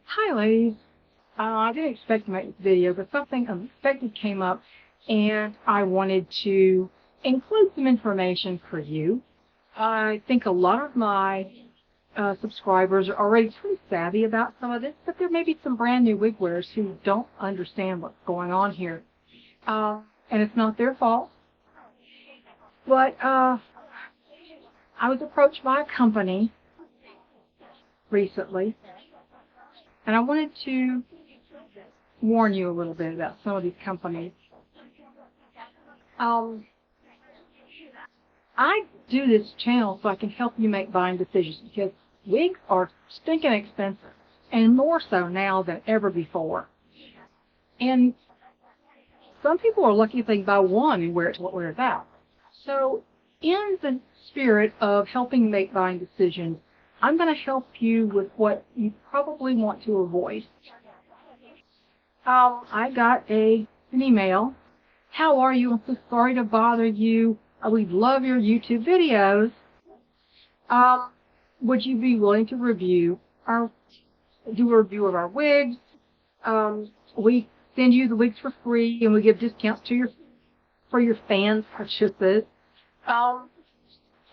Hi, ladies. I didn't expect to make this video, but something unexpected came up, and I wanted to include some information for you. I think a lot of my subscribers are already pretty savvy about some of this, but there may be some brand new wig wearers who don't understand what's going on here. And it's not their fault. But I was approached by a company recently, and I wanted to warn you a little bit about some of these companies. I do this channel so I can help you make buying decisions because wigs are stinking expensive, and more so now than ever before. And some people are lucky if they can buy one and wear it till it wears out. So in the spirit of helping make buying decisions, I'm going to help you with what you probably want to avoid. I got an email. How are you? I'm so sorry to bother you. We love your YouTube videos. Would you be willing to do a review of our wigs? We send you the wigs for free, and we give discounts for your fans' purchases.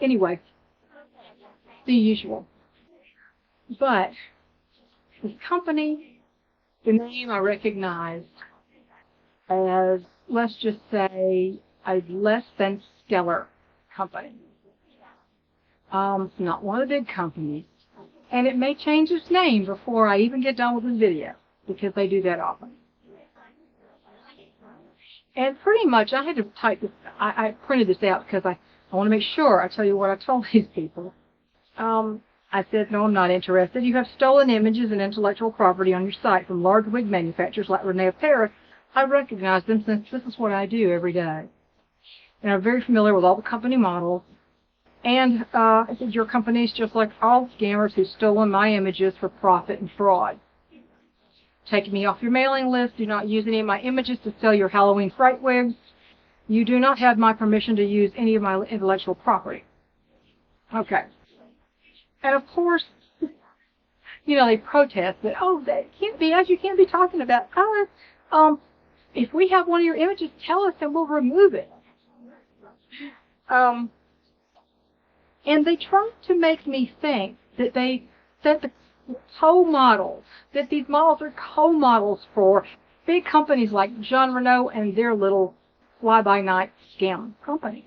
Anyway, the usual. But this company, the name I recognized as, let's just say, a less than stellar company. It's not one of the big companies. And it may change its name before I even get done with this video, because they do that often. And pretty much, I had to type this, I printed this out because I want to make sure I tell you what I told these people. I said, no, I'm not interested. You have stolen images and intellectual property on your site from large wig manufacturers like Renau of Paris. I recognize them since this is what I do every day. And I'm very familiar with all the company models. And I said, your company is just like all scammers who've stolen my images for profit and fraud. Take me off your mailing list. Do not use any of my images to sell your Halloween fright wigs. You do not have my permission to use any of my intellectual property. Okay. And of course, you know, they protest that, oh, that can't be us. You can't be talking about us. If we have one of your images, tell us and we'll remove it. And they tried to make me think that the co-models, that these models are co-models for big companies like Jon Renau and their little fly-by-night scam company.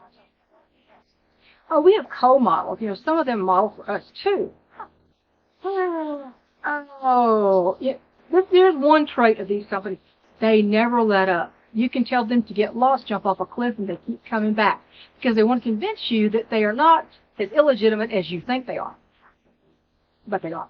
Oh, we have co-models. You know, some of them model for us, too. Oh, yeah. There's one trait of these companies. They never let up. You can tell them to get lost, jump off a cliff, and they keep coming back because they want to convince you that they are not as illegitimate as you think they are. But they are.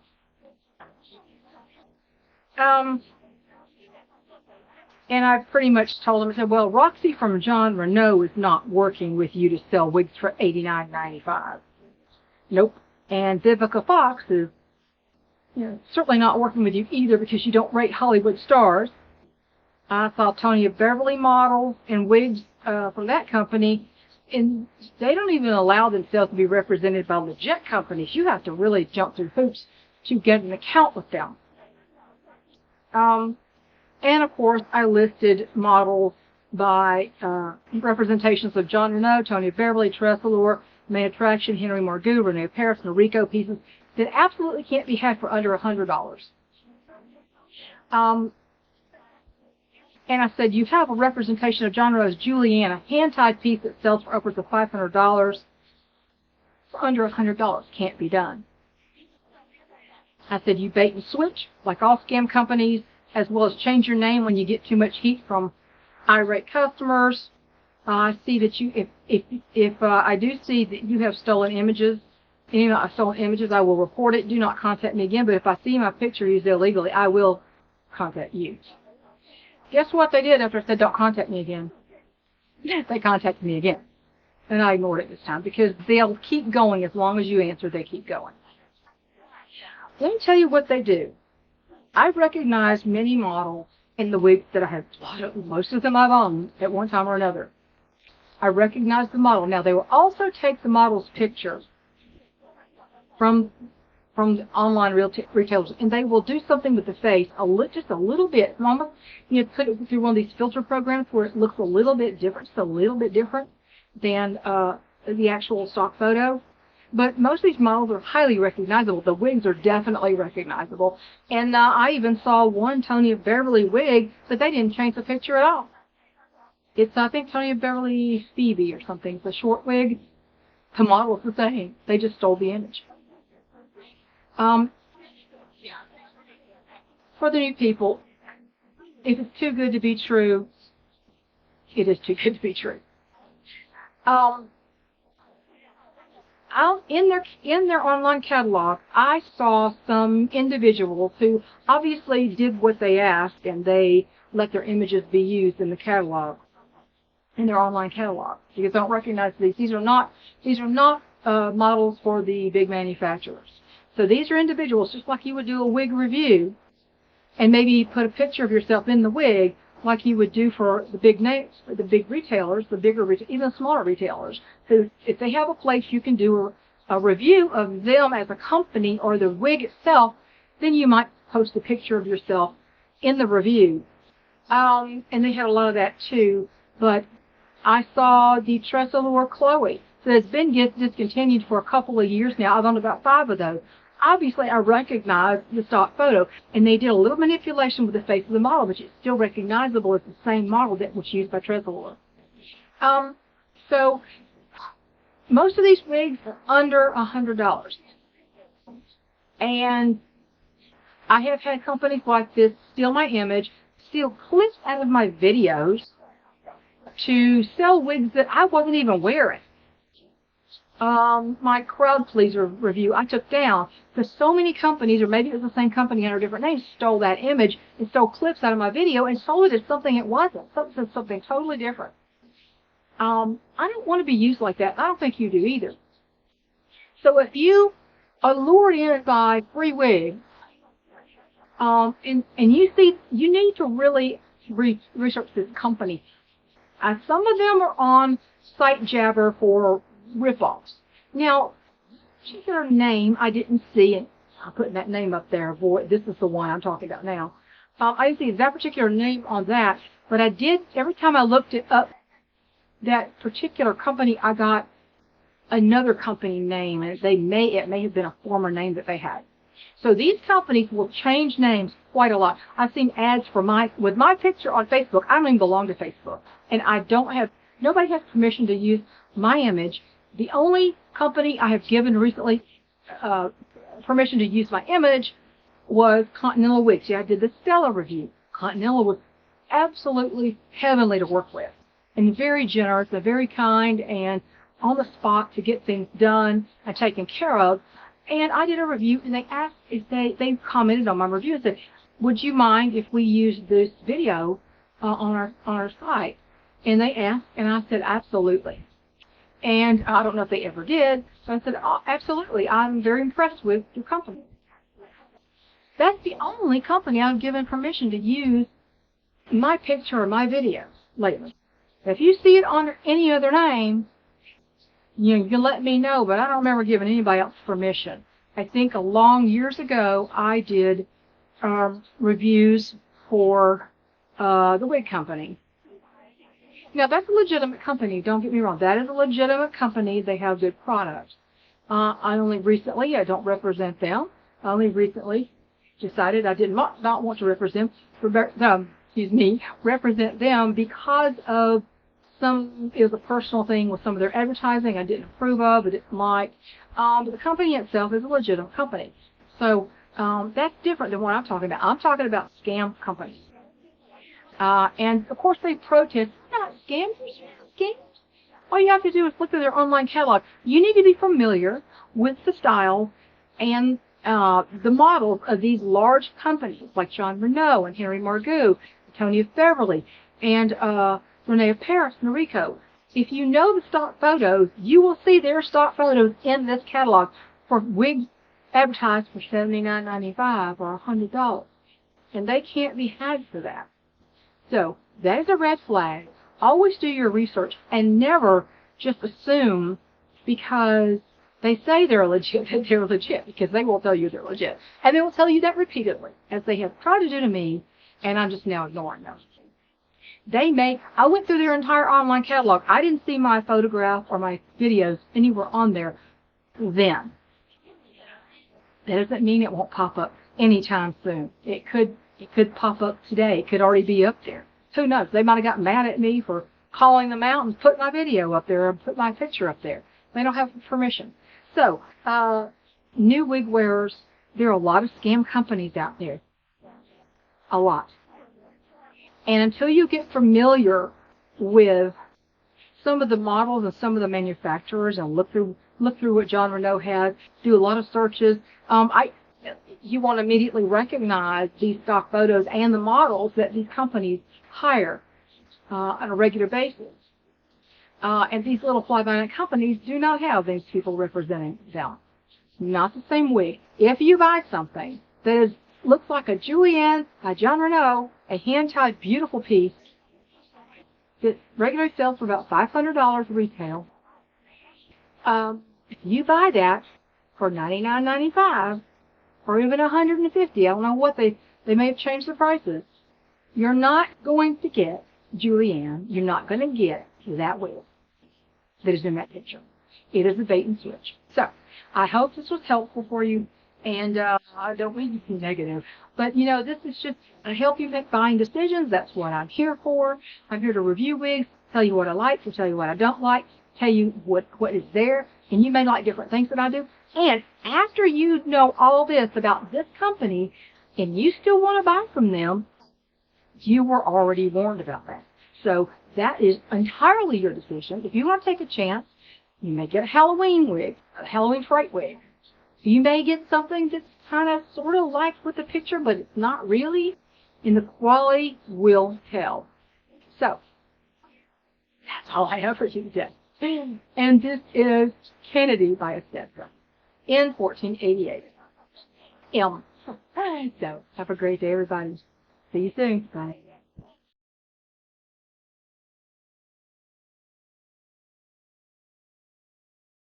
And I pretty much told them, I said, well, Roxy from Jon Renau is not working with you to sell wigs for $89.95. Nope. And Vivica Fox is, you know, certainly not working with you either because you don't rate Hollywood stars. I saw Tonya Beverly models and wigs from that company, and they don't even allow themselves to be represented by legit companies. You have to really jump through hoops to get an account with them. And of course, I listed models by representations of Jon Renau, Tonya Beverly, Tressalure, Main Attraction, Henry Margaux, Renau of Paris, Noriko pieces that absolutely can't be had for under $100. And I said, you have a representation of Jon Renau's Julianne, a hand-tied piece that sells for upwards of $500 for under $100. Can't be done. I said, you bait and switch, like all scam companies, as well as change your name when you get too much heat from irate customers. I see that you, if I do see that you have stolen images, I will report it. Do not contact me again. But if I see my picture used illegally, I will contact you. Guess what they did after I said don't contact me again? They contacted me again. And I ignored it this time because they'll keep going as long as you answer, they keep going. Let me tell you what they do. I've recognized many models in the wigs that I have. Most of them I've owned at one time or another. I recognize the model. Now, they will also take the model's picture from from the online retailers, and they will do something with the face just a little bit. Almost, put it through one of these filter programs where it looks a little bit different, just a little bit different than the actual stock photo. But most of these models are highly recognizable. The wigs are definitely recognizable. And I even saw one Tonya Beverly wig, but they didn't change the picture at all. It's, I think, Tonya Beverly Phoebe or something. It's a short wig. The model is the same. They just stole the image. For the new people, if it's too good to be true, it is too good to be true. In their online catalog, I saw some individuals who obviously did what they asked, and they let their images be used in the catalog, in their online catalog. You don't recognize these. These are not models for the big manufacturers. So these are individuals, just like you would do a wig review, and maybe put a picture of yourself in the wig, like you would do for the big names, the big retailers, the bigger, even smaller retailers. So if they have a place you can do a review of them as a company or the wig itself, then you might post a picture of yourself in the review. And they had a lot of that too. But I saw the Tresor Chloe. So it's been discontinued for a couple of years now. I've owned about 5 of those. Obviously, I recognize the stock photo, and they did a little manipulation with the face of the model, but it's still recognizable as the same model that was used by Tresor. So most of these wigs are under $100. And I have had companies like this steal my image, steal clips out of my videos to sell wigs that I wasn't even wearing. My crowd pleaser review I took down because so many companies, or maybe it was the same company under different names, stole that image and stole clips out of my video and sold it as something it wasn't, something totally different. I don't want to be used like that. I don't think you do either. So if you are lured in by free wigs, and you need to really research this company. Some of them are on SiteJabber for ripoffs. Now, particular name I didn't see, and I'm putting that name up there. Boy, this is the one I'm talking about now. I didn't see that particular name on that, but I did, every time I looked it up, that particular company, I got another company name, and it may have been a former name that they had. So these companies will change names quite a lot. I've seen ads for with my picture on Facebook. I don't even belong to Facebook, and nobody has permission to use my image. The only company I have given recently permission to use my image was Continental Wigs. Yeah, I did the Stella review. Continental was absolutely heavenly to work with, and very generous, and very kind, and on the spot to get things done and taken care of. And I did a review, and they asked if they commented on my review and said, "Would you mind if we use this video on our site?" And they asked, and I said, "Absolutely." And I don't know if they ever did, so I said, "Oh, absolutely. I'm very impressed with your company." That's the only company I've given permission to use my picture or my videos lately. If you see it under any other name, you can let me know, but I don't remember giving anybody else permission. I think years ago, I did reviews for the wig company. Now, that's a legitimate company. Don't get me wrong. That is a legitimate company. They have good products. I don't represent them. I only recently decided I did not want to represent them because of it was a personal thing with some of their advertising I didn't approve of, I didn't like. But the company itself is a legitimate company. So that's different than what I'm talking about. I'm talking about scam companies. And, of course, they protest. Not scams. All you have to do is look at their online catalog. You need to be familiar with the style and the models of these large companies like Jon Renau and Henry Margaux, Tonya Beverly, and Renee Paris and Rico. If you know the stock photos, you will see their stock photos in this catalog for wigs advertised for $79.95 or $100. And they can't be had for that. So that is a red flag. Always do your research and never just assume because They say they're legit, that they're legit, because they won't tell you they're legit. And they will tell you that repeatedly, as they have tried to do to me, and I'm just now ignoring them. I went through their entire online catalog. I didn't see my photograph or my videos anywhere on there then. That doesn't mean it won't pop up anytime soon. It could pop up today. It could already be up there. Who knows? They might have got mad at me for calling them out and put my video up there or put my picture up there. They don't have permission. So, new wig wearers, there are a lot of scam companies out there. A lot. And until you get familiar with some of the models and some of the manufacturers and look through what Jon Renau has, do a lot of searches, you won't immediately recognize these stock photos and the models that these companies hire on a regular basis. And these little fly-by-night companies do not have these people representing them. Not the same wig. If you buy something that looks like a Julienne by Jon Renau, a hand-tied beautiful piece that regularly sells for about $500 retail, if you buy that for $99.95 or even $150, I don't know what they may have changed the prices, you're not going to get Julienne. You're not going to get that wig that is in that picture. It is a bait and switch. So I hope this was helpful for you, and I don't mean to be negative, but this is just to help you make buying decisions. That's what I'm here for. I'm here to review wigs, tell you what I like, to tell you what I don't like, tell you what is there, and you may like different things than I do. And after you know all this about this company and you still want to buy from them, you were already warned about that. So that is entirely your decision. If you want to take a chance, you may get a Halloween wig, a Halloween fright wig. You may get something that's kind of sort of like with the picture, but it's not really, and the quality will tell. So that's all I have for you today. And this is Kennedy by Estetza in 1488. So have a great day, everybody. See you soon. Bye.